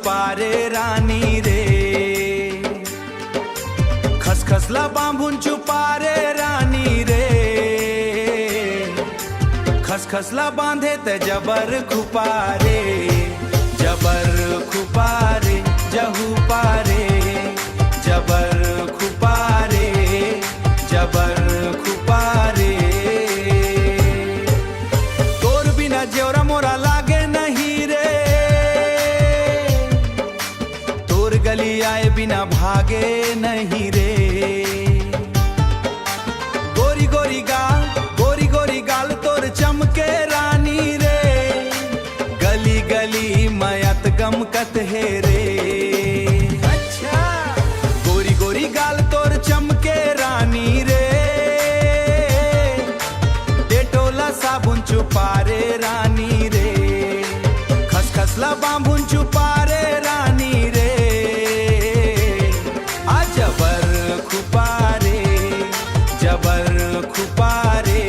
छुपा रे राणी रे, खसखसला बांबून छुपा रे राणी रे, खसखसला बांधे ते जबर खुपा रे, जबर खुपा रे जहू पारे, जबर खुपा रे जबर खुपा रे। तोर बिना जेवरा मोरा लागे नहीं रे, तोर गली आए बिना भागे नहीं रे। गोरी गोरी गाल तोर चमके रानी रे, गली गली मयत गमकत है रे। अच्छा गोरी गोरी गाल तोर चमके रानी रे, डेटोला साबुन छुपा रे रानी रे, खसखसला बांबून छुपा रे रानी रे। आ जबर खुपा रे जबर खुपा रे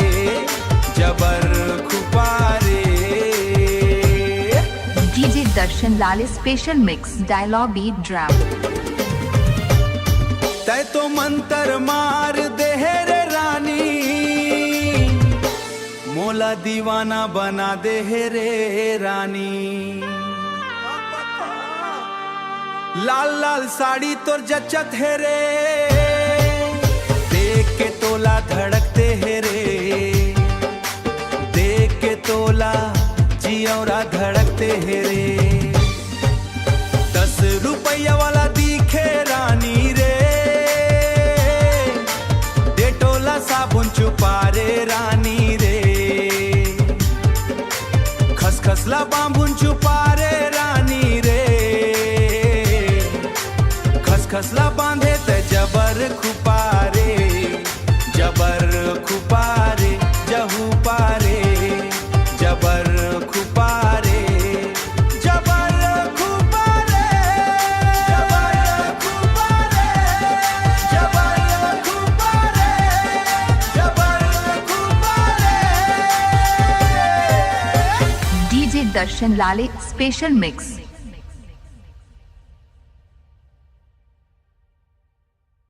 जबर खुपा रे। DJ Darshan Lal special mix dialogue beat drum. तै तो मंतर मार दे रे रानी, मोला दीवाना बना दे रे रानी। लाल लाल साड़ी तोर जचत है रे, देख के तोला धड़कते है रे, देख के तोला जियौरा धड़कते है रे। 10 रुपया वाला दिखे रानी रे, डेटोला साबुन छुपा रे रानी रे, खसखसला बांबून छुपा रे रानी रे, खसखसला बांधे ते जबर खुपा रे, जबर खुपा रे जहू पारे, जबर खुपा रे जबर खुपा रे जबर खुपा रे जबर खुपा रे जबर खुपा रे। DJ Darshan Lal special mix